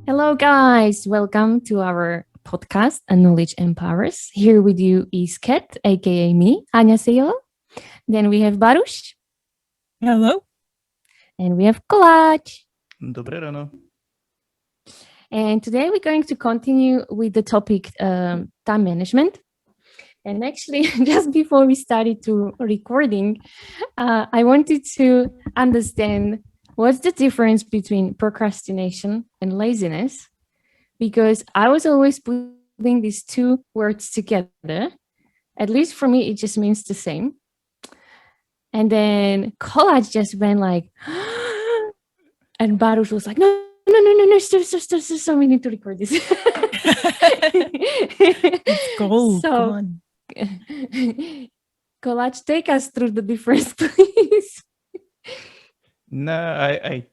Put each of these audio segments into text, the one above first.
Hello, guys. Welcome to our podcast, A Knowledge Empowers. Here with you is Kat, aka me, 안녕하세요. Then we have Baruch, Hello. and we have Kolaj. Dobré ráno. And today we're going to continue with the topic time management. And actually, just before we started to recording, I wanted to understand what's the difference between procrastination and laziness, because I was always putting these two words together. At least for me, it just means the same. And then collage just went like, and Baruch was like, no, stop, we need to record this. It's gold. So, Come on. Collage, take us through the difference, please. No,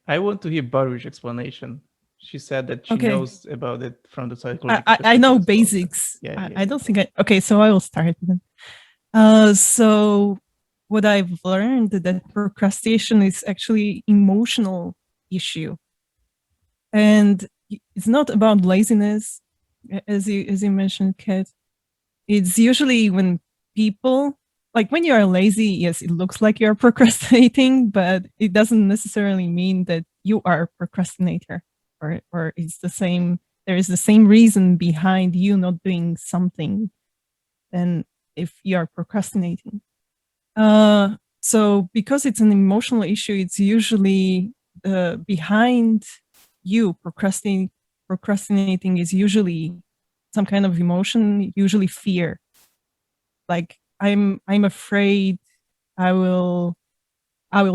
I want to hear Baruch's explanation. She said that she Okay. knows about it from the psychological I know perspective as well. basics. Yeah. I don't think okay, so I will start then. So what I've learned that procrastination is actually emotional issue. And it's not about laziness, as you mentioned, Kat. It's usually when people, like when you are lazy, yes, it looks like you're procrastinating, but it doesn't necessarily mean that you are a procrastinator, or it's the same. There is the same reason behind you not doing something than if you are procrastinating. So because it's an emotional issue, it's usually behind you procrastinating is usually some kind of emotion, usually fear. Like I'm afraid I will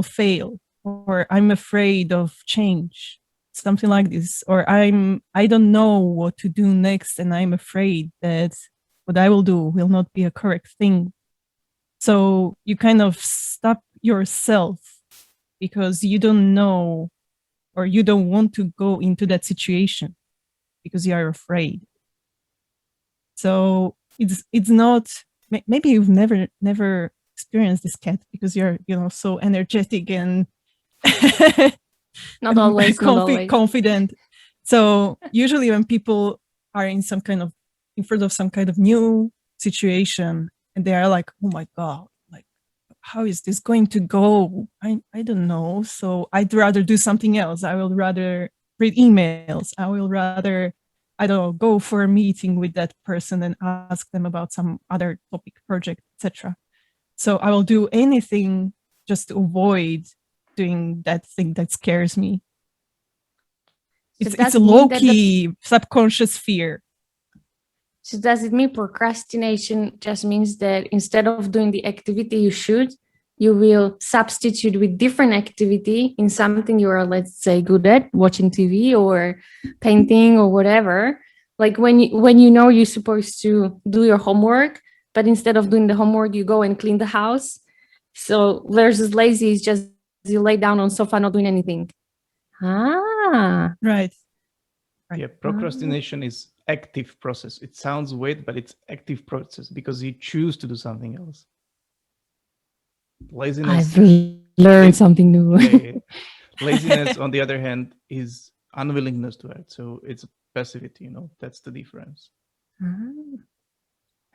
fail, or I'm afraid of change, something like this, or I don't know what to do next, and I'm afraid that what I will do will not be a correct thing. So you kind of stop yourself because you don't know, or you don't want to go into that situation because you are afraid. So it's not, maybe you've never experienced this, Cat, because you're so energetic and Not always. confident. So usually when people are in front of some kind of new situation, and they are like, oh my God, like, how is this going to go? I don't know. So I'd rather do something else. I will rather read emails. I will rather, I don't know, go for a meeting with that person and ask them about some other topic, project, etc. So I will do anything just to avoid doing that thing that scares me. So It's a low-key subconscious fear. So does it mean procrastination just means that instead of doing the activity you should, you will substitute with different activity in something you are, let's say, good at, watching TV or painting or whatever. Like when you know you're supposed to do your homework, but instead of doing the homework, you go and clean the house. So versus lazy is just you lay down on sofa not doing anything. Right. Yeah, procrastination is active process. It sounds weird, but it's active process because you choose to do something else. Laziness. I've learned something new. Laziness, on the other hand, is unwillingness to act. So it's passivity. That's the difference.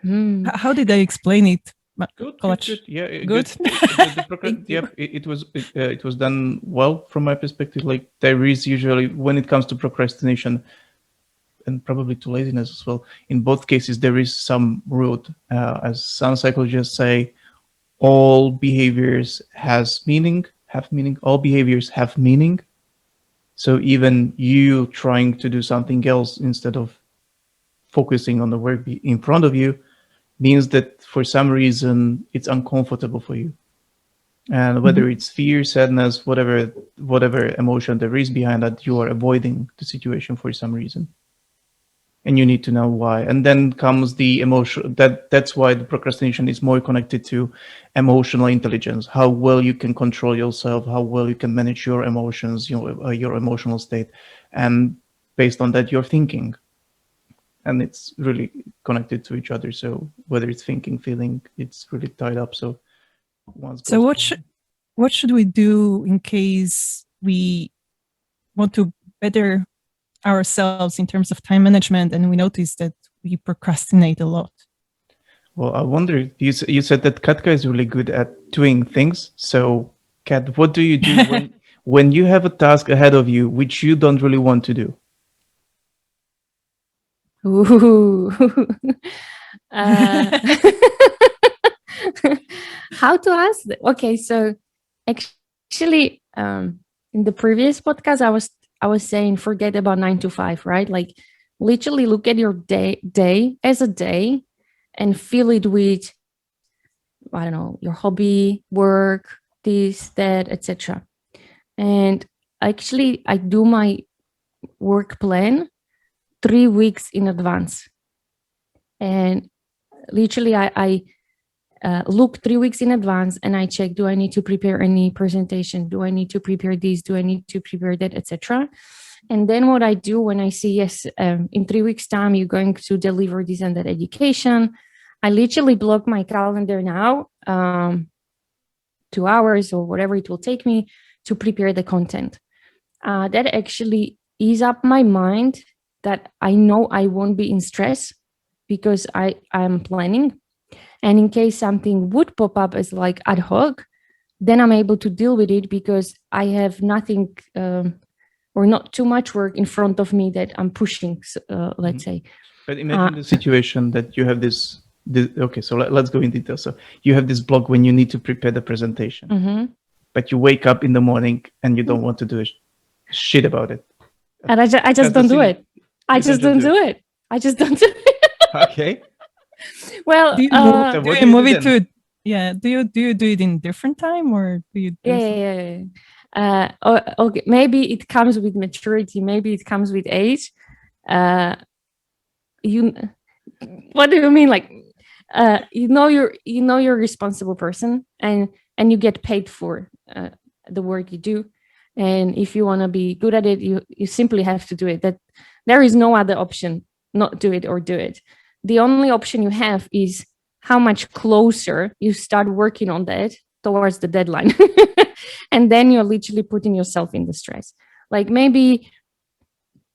How did I explain it? Good. Yeah, good. It was done well from my perspective. Like there is usually, when it comes to procrastination, and probably to laziness as well, in both cases there is some root. As some psychologists say, all behaviors have meaning. All behaviors have meaning. So even you trying to do something else instead of focusing on the work in front of you means that for some reason it's uncomfortable for you. And whether it's fear, sadness, whatever emotion there is behind that, you are avoiding the situation for some reason. And you need to know why. And then comes the emotion. That's why the procrastination is more connected to emotional intelligence, how well you can control yourself, how well you can manage your emotions, your emotional state. And based on that, you're thinking. And it's really connected to each other. So whether it's thinking, feeling, it's really tied up. So what should we do in case we want to better ourselves in terms of time management, and we notice that we procrastinate a lot. Well, I wonder, you said that Katka is really good at doing things. So, Kat, what do you do when you have a task ahead of you which you don't really want to do? Ooh. uh, how to ask that? Okay, so actually, in the previous podcast, I was saying forget about 9 to 5, right? Like literally look at your day as a day and fill it with, I don't know, your hobby, work, this, that, etc. And actually, I do my work plan 3 weeks in advance. And literally, I look 3 weeks in advance and I check, do I need to prepare any presentation? Do I need to prepare this? Do I need to prepare that, etc.? And then what I do when I see, yes, in 3 weeks time, you're going to deliver this and that education, I literally block my calendar now, 2 hours or whatever it will take me to prepare the content. That actually ease up my mind, that I know I won't be in stress because I'm planning. And in case something would pop up as like ad hoc, then I'm able to deal with it because I have nothing or not too much work in front of me that I'm pushing, let's say. But imagine the situation that you have this okay, so let's go in detail. So you have this block when you need to prepare the presentation, but you wake up in the morning and you don't want to do a shit about it. And I just don't do it. I just don't do it. I just don't do it. Okay. Well, Do you move it to? Yeah. Do you do it in different time, or do you? Yeah. Okay. Maybe it comes with maturity. Maybe it comes with age. What do you mean? Like, you're a responsible person, and you get paid for the work you do. And if you want to be good at it, you simply have to do it. That there is no other option, not do it or do it. The only option you have is how much closer you start working on that towards the deadline. And then you're literally putting yourself in the stress. Like maybe,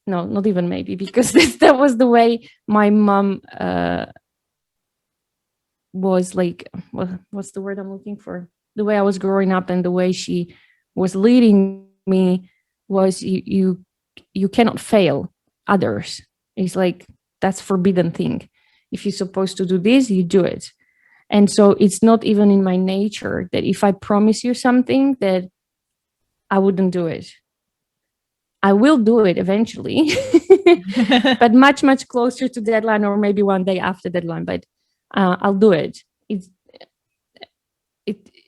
no, not even maybe, because that was the way my mom was like, what's the word I'm looking for? The way I was growing up and the way she was leading me was you cannot fail others. It's like, that's forbidden thing. If you're supposed to do this, you do it. And so it's not even in my nature that if I promise you something that I wouldn't do it. I will do it eventually, but much, much closer to deadline, or maybe one day after deadline, but I'll do it.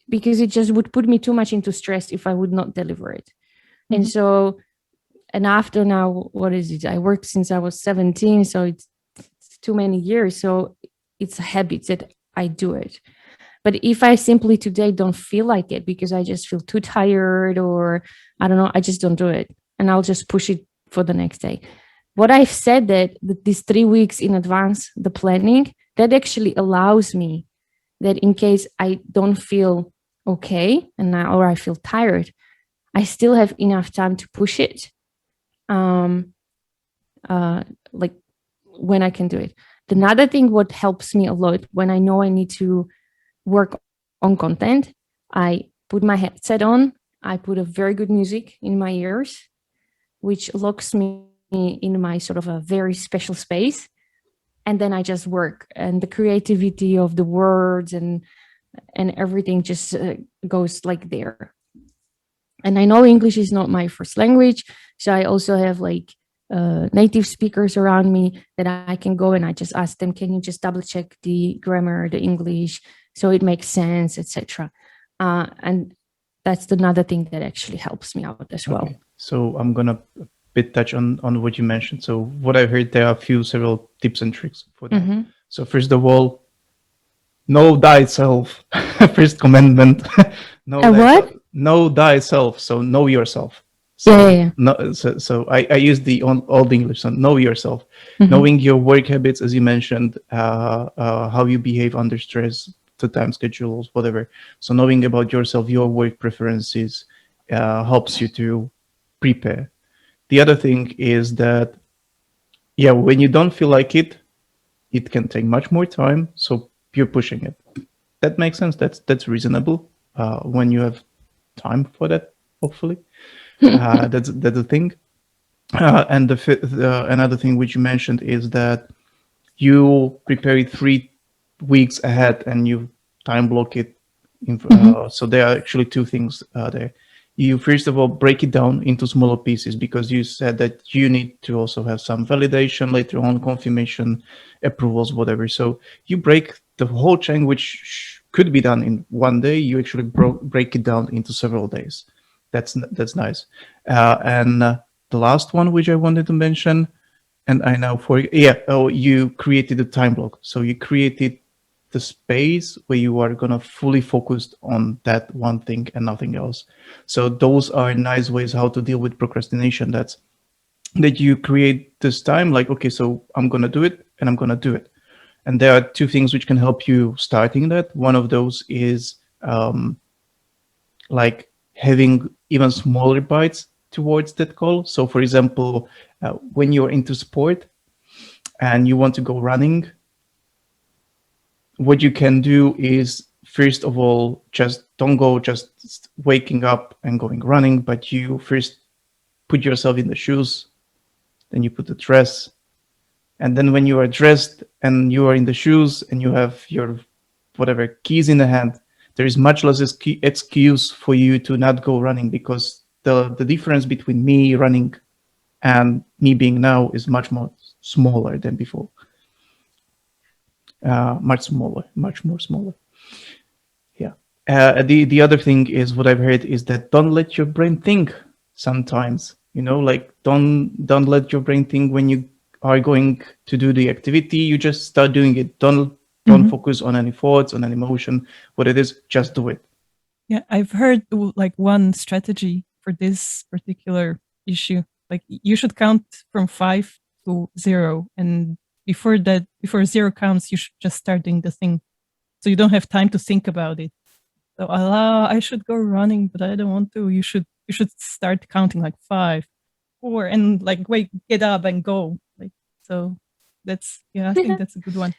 Because it just would put me too much into stress if I would not deliver it. Mm-hmm. And so, and after now, what is it? I worked since I was 17, so it's too many years. So it's a habit that I do it. But if I simply today don't feel like it because I just feel too tired, or I don't know, I just don't do it. And I'll just push it for the next day. What I've said that these 3 weeks in advance, the planning, that actually allows me that in case I don't feel okay or I feel tired, I still have enough time to push it. Like when I can do it. Another thing, what helps me a lot when I know I need to work on content, I put my headset on, I put a very good music in my ears, which locks me in my sort of a very special space. And then I just work, and the creativity of the words and everything just goes like there. And I know English is not my first language, so I also have like native speakers around me that I can go and I just ask them, can you just double check the grammar, the English, so it makes sense, etc. And that's another thing that actually helps me out as well. Okay. So I'm gonna touch on what you mentioned. So what I heard, there are several tips and tricks for that. Mm-hmm. So first of all, know thyself. First commandment. Know thyself. So know yourself. So, yeah. So I use the old English. So know yourself, mm-hmm. Knowing your work habits, as you mentioned, how you behave under stress, the time schedules, whatever. So knowing about yourself, your work preferences, helps you to prepare. The other thing is that, yeah, when you don't feel like it can take much more time. So you're pushing it. That makes sense. That's reasonable when you have time for that. Hopefully, that's the thing. And another thing which you mentioned is that you prepare it 3 weeks ahead and you time block it. So there are actually two things there. You first of all break it down into smaller pieces because you said that you need to also have some validation later on, confirmation, approvals, whatever. So you break the whole chain, which could be done in one day. You actually break it down into several days. That's nice. And the last one, which I wanted to mention, and I now you created a time block. So you created the space where you are gonna fully focused on that one thing and nothing else. So those are nice ways how to deal with procrastination. That you create this time, like, okay, so I'm gonna do it and I'm gonna do it. And there are two things which can help you starting that. One of those is like having even smaller bites towards that goal. So for example, when you're into sport and you want to go running, what you can do is, first of all, just don't go just waking up and going running, but you first put yourself in the shoes, then you put the dress, and then when you are dressed and you are in the shoes and you have your whatever keys in the hand, there is much less excuse for you to not go running, because the difference between me running and me being now is much more smaller than before. Much more smaller. Yeah. The other thing is, what I've heard is that don't let your brain think sometimes, like don't let your brain think when you are going to do the activity. You just start doing it. Don't focus on any thoughts, on any emotion, what it is, just do it. Yeah, I've heard like one strategy for this particular issue. Like you should count from 5 to 0, and before 0 counts, you should just start doing the thing, so you don't have time to think about it. So I should go running, but I don't want to. You should start counting like 5, 4, and like wait, get up and go. Like so, that's I think that's a good one.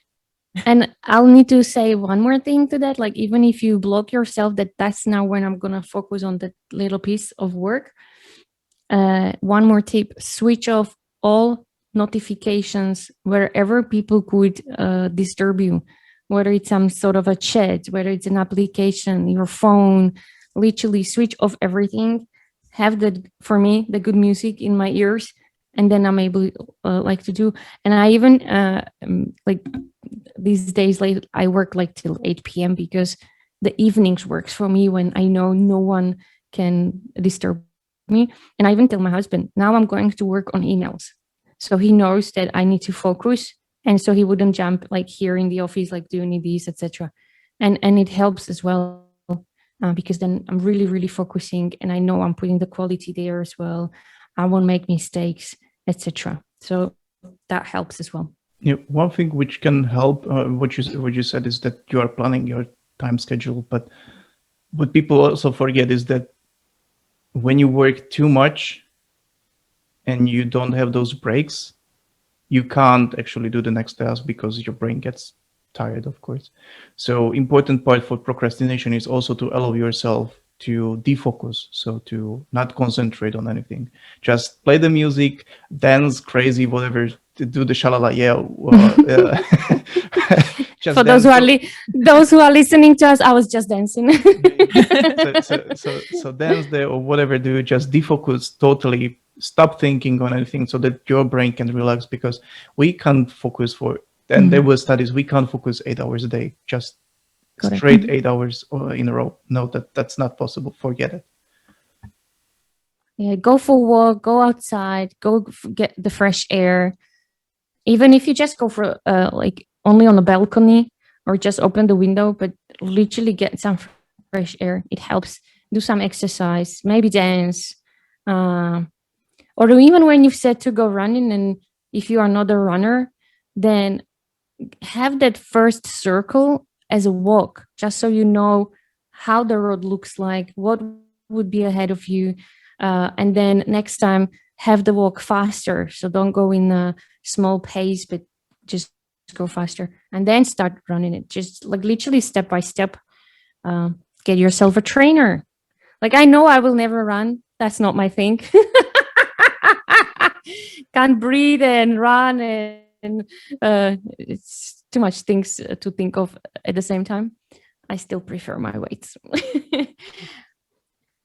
And I'll need to say one more thing to that. Like, even if you block yourself that that's now when I'm going to focus on that little piece of work. One more tip: switch off all notifications wherever people could disturb you, whether it's some sort of a chat, whether it's an application, your phone. Literally switch off everything. Have for me, the good music in my ears, and then I'm able like to do. And I even like these days, like I work like till 8 p.m. because the evenings works for me when I know no one can disturb me. And I even tell my husband, now I'm going to work on emails, so he knows that I need to focus, and so he wouldn't jump like here in the office like doing these, etc. And it helps as well, because then I'm really focusing, and I know I'm putting the quality there as well. I won't make mistakes, etc. So that helps as well. Yeah, one thing which can help, what you said, is that you are planning your time schedule. But what people also forget is that when you work too much and you don't have those breaks, you can't actually do the next task because your brain gets tired, of course. So important part for procrastination is also to allow yourself to defocus, so to not concentrate on anything. Just play the music, dance crazy, whatever, to do the shalala, just for those who are listening to us, I was just dancing. so dance there or whatever, do just defocus totally, stop thinking on anything so that your brain can relax, because we can't focus and there were studies, we can't focus 8 hours a day, just straight 8 hours in a row. No, that's not possible. Forget it. Yeah, go for a walk, go outside, go get the fresh air. Even if you just go for like only on the balcony or just open the window, but literally get some fresh air. It helps. Do some exercise, maybe dance. Or even when you've said to go running, and if you are not a runner, then have that first circle as a walk, just so you know how the road looks like, what would be ahead of you. And then next time, have the walk faster. So don't go in a small pace, but just go faster, and then start running it. Just like literally step by step. Get yourself a trainer. Like, I know I will never run. That's not my thing. Can't breathe and run, and it's too much things to think of at the same time. I still prefer my weights.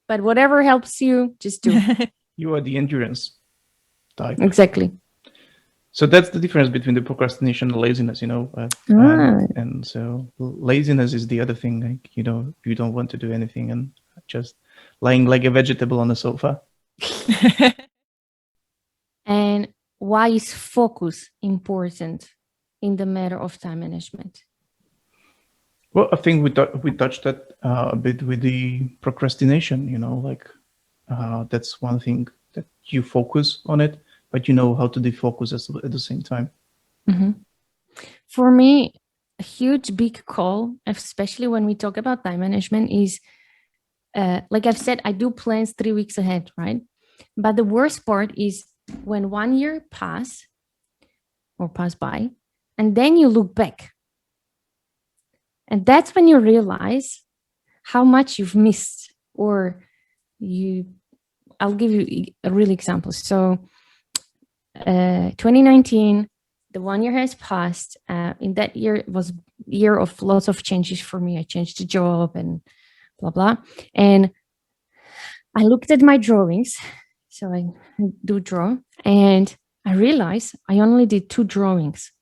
But whatever helps you, just do. You are the endurance type. Exactly. So that's the difference between the procrastination and laziness, you know. And so laziness is the other thing, like, you know, you don't want to do anything and just lying like a vegetable on the sofa. And why is focus important in the matter of time management? Well, I think we touched that a bit with the procrastination, you know, like that's one thing that you focus on it, but you know how to defocus at the same time. Mm-hmm. For me, a huge big call, especially when we talk about time management, is like I've said, I do plans 3 weeks ahead, right? But the worst part is when 1 year pass by, and then you look back. And that's when you realize how much you've missed, or I'll give you a real example. So 2019, the 1 year has passed. In that year, it was a year of lots of changes for me. I changed the job and blah, blah. And I looked at my drawings. So I do draw, and I realized I only did 2 drawings.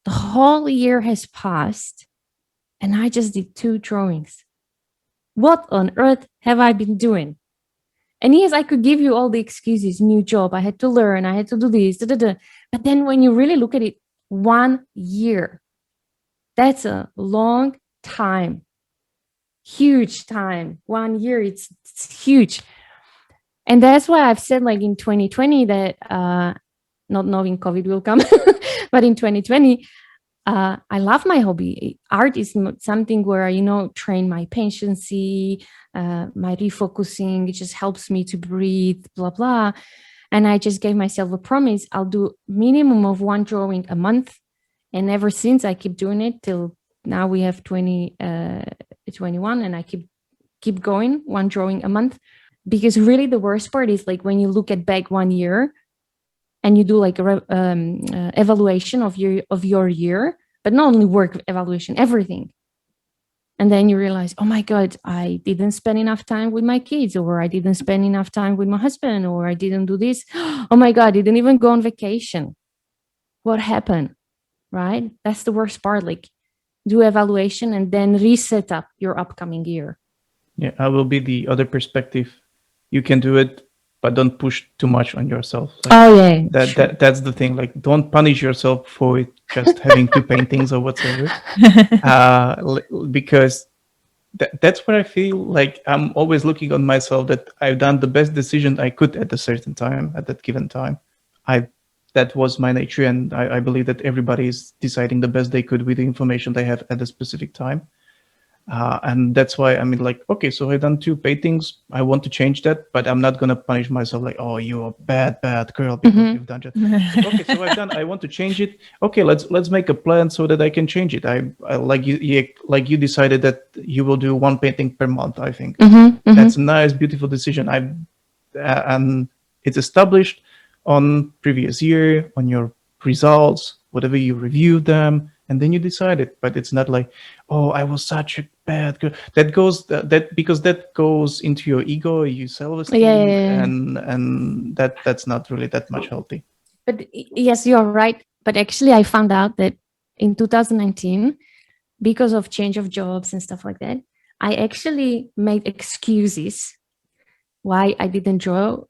The whole year has passed, and I just did 2 drawings. What on earth have I been doing? And yes, I could give you all the excuses, new job, I had to learn, I had to do this, But then when you really look at it, 1 year, that's a long time, huge time. 1 year, it's huge. And that's why I've said, like, in 2020 that, not knowing COVID will come, but in 2020, I love my hobby. Art is something where I, train my patience, my refocusing. It just helps me to breathe, blah, blah. And I just gave myself a promise. I'll do minimum of 1 drawing a month. And ever since, I keep doing it till now. We have 2021, and I keep going, 1 drawing a month. Because really the worst part is, like, when you look at back 1 year and you do like a evaluation of your year, but not only work evaluation, everything. And then you realize, oh my God, I didn't spend enough time with my kids, or I didn't spend enough time with my husband, or I didn't do this. Oh my God, I didn't even go on vacation. What happened? Right? That's the worst part. Like, do evaluation and then reset up your upcoming year. Yeah, I will be the other perspective. You can do it, but don't push too much on yourself. Like, that's the thing. Like, don't punish yourself for it, just having 2 paintings or whatsoever. Because that's where I feel like I'm always looking on myself that I've done the best decision I could at a certain time, at that given time. That was my nature, and I believe that everybody is deciding the best they could with the information they have at a specific time. And that's why I mean, like, okay, so I've done 2 paintings. I want to change that, but I'm not going to punish myself like, oh, you're a bad girl because you've done it. Okay, so I want to change it. Okay, let's make a plan so that I can change it. I like you decided that you will do 1 painting per month, I think. That's a nice, beautiful decision. And it's established on previous year, on your results, whatever you reviewed them. And then you decide it, but it's not like, oh, I was such a bad girl. Because that goes into your ego, your self-esteem, and that's not really that much healthy. But yes, you're right. But actually, I found out that in 2019, because of change of jobs and stuff like that, I actually made excuses why I didn't draw.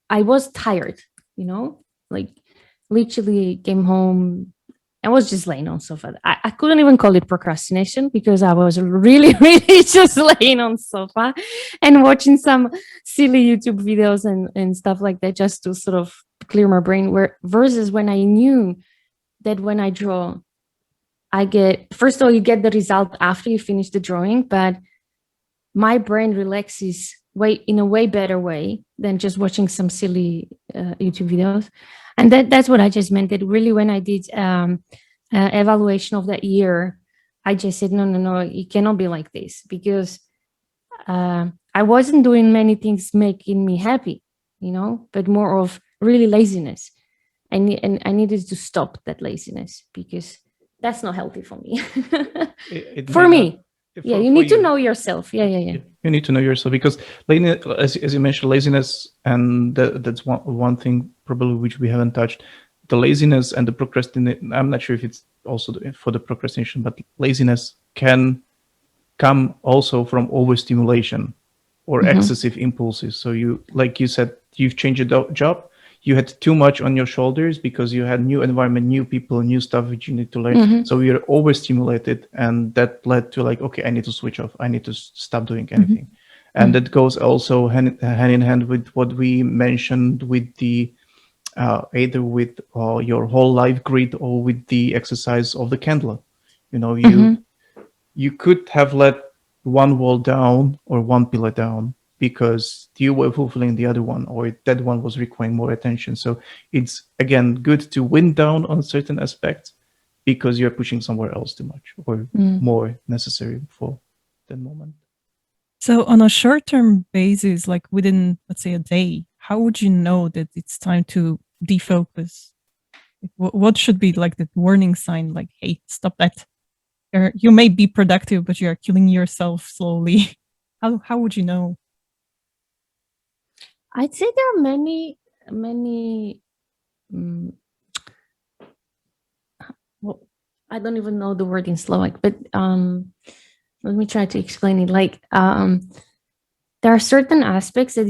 I was tired, like literally came home. I was just laying on sofa. I couldn't even call it procrastination because I was really, really just laying on sofa and watching some silly YouTube videos and stuff like that, just to sort of clear my brain. Versus when I knew that when I draw, first of all, you get the result after you finish the drawing, but my brain relaxes in a way better way than just watching some silly YouTube videos. And that's what I just meant. That really, when I did evaluation of that year, I just said, no, it cannot be like this, because I wasn't doing many things making me happy, but more of really laziness. And I needed to stop that laziness, because that's not healthy for me. It For may me. not- Yeah, for- you for need to know yourself. Yeah. You need to know yourself, because laziness, as you mentioned, laziness, and that's one thing probably which we haven't touched. The laziness and the procrastination. I'm not sure if it's also for the procrastination, but laziness can come also from overstimulation or excessive impulses. So you, like you said, you've changed your job. You had too much on your shoulders because you had new environment, new people, new stuff which you need to learn. So you're overstimulated, and that led to like, okay, I need to switch off. I need to stop doing anything. And that goes also hand in hand with what we mentioned with the either with your whole life grid or with the exercise of the candle. You could have let one wall down or one pillar down because you were fulfilling the other one, or that one was requiring more attention. So it's, again, good to wind down on certain aspects because you're pushing somewhere else too much or more necessary for that moment. So on a short-term basis, like within, let's say, a day, how would you know that it's time to defocus? Like, what should be like the warning sign? Like, hey, stop that. You may be productive, but you are killing yourself slowly. How would you know? I'd say there are many. Well, I don't even know the word in Slovak, but let me try to explain it. Like, there are certain aspects that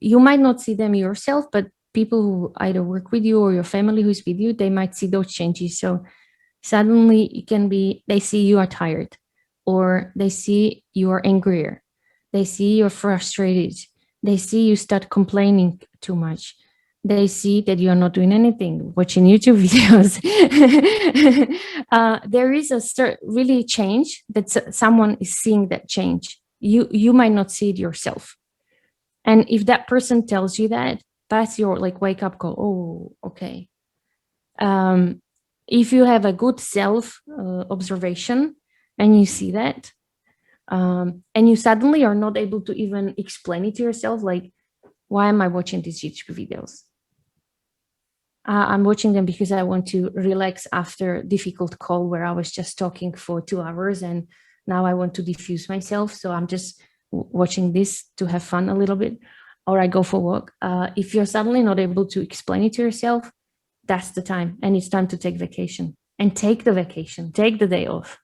you might not see them yourself, but people who either work with you or your family who's with you, they might see those changes. So suddenly it can be, they see you are tired, or they see you are angrier, they see you're frustrated, they see you start complaining too much, they see that you are not doing anything, watching YouTube videos. There is a really change that someone is seeing that change. You might not see it yourself. And if that person tells you that, that's your like wake up call. Oh, okay. If you have a good self observation and you see that, and you suddenly are not able to even explain it to yourself, like, why am I watching these YouTube videos? I'm watching them because I want to relax after a difficult call where I was just talking for 2 hours, and now I want to diffuse myself. So I'm just watching this to have fun a little bit, or I go for a walk. If you're suddenly not able to explain it to yourself, that's the time. And it's time to take vacation. And take the vacation, take the day off.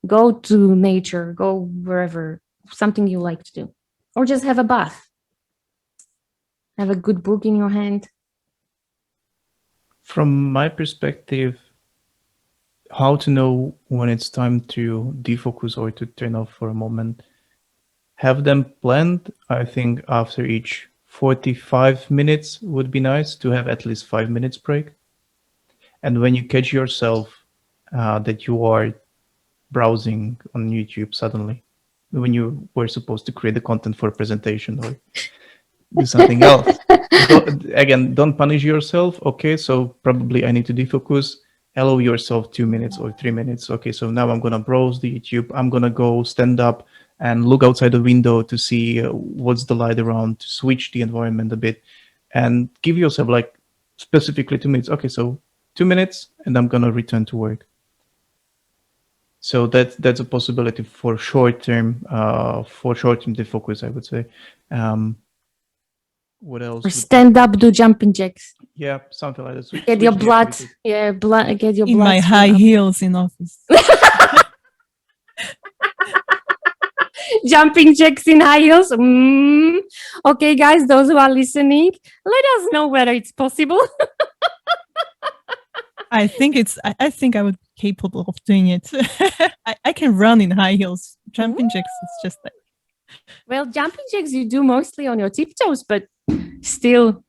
Go to nature, go wherever, something you like to do. Or just have a bath. Have a good book in your hand. From my perspective, how to know when it's time to defocus or to turn off for a moment, have them planned. I think after each 45 minutes would be nice to have at least 5 minutes break. And when you catch yourself that you are browsing on YouTube suddenly, when you were supposed to create the content for a presentation or do something else, don't punish yourself. Okay, so probably I need to defocus. Allow yourself 2 minutes or 3 minutes. Okay, so now I'm gonna browse the YouTube. I'm gonna go stand up and look outside the window to see what's the light around, to switch the environment a bit, and give yourself like specifically 2 minutes. Okay, so 2 minutes, and I'm gonna return to work. So that's a possibility for short-term defocus, I would say. What else? Or stand up, do jumping jacks. Yeah, something like that. Get your blood. Yeah, blood. Get your in blood. my high heels in office. Jumping jacks in high heels. Okay, guys, those who are listening, let us know whether it's possible. I think I would be capable of doing it. I can run in high heels. Jumping jacks, it's just like. Well, jumping jacks you do mostly on your tiptoes, but still.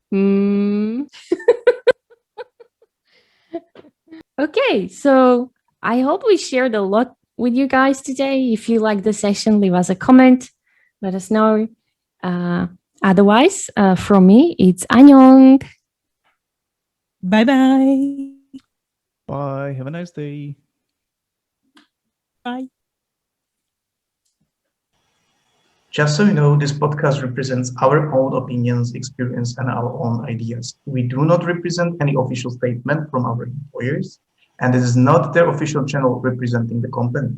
Okay, so I hope we shared a lot with you guys today. If you like the session, leave us a comment. Let us know. Otherwise, from me, it's annyeong. Bye-bye. Bye. Have a nice day. Bye. Just so you know, this podcast represents our own opinions, experience, and our own ideas. We do not represent any official statement from our employers, and this is not their official channel representing the company.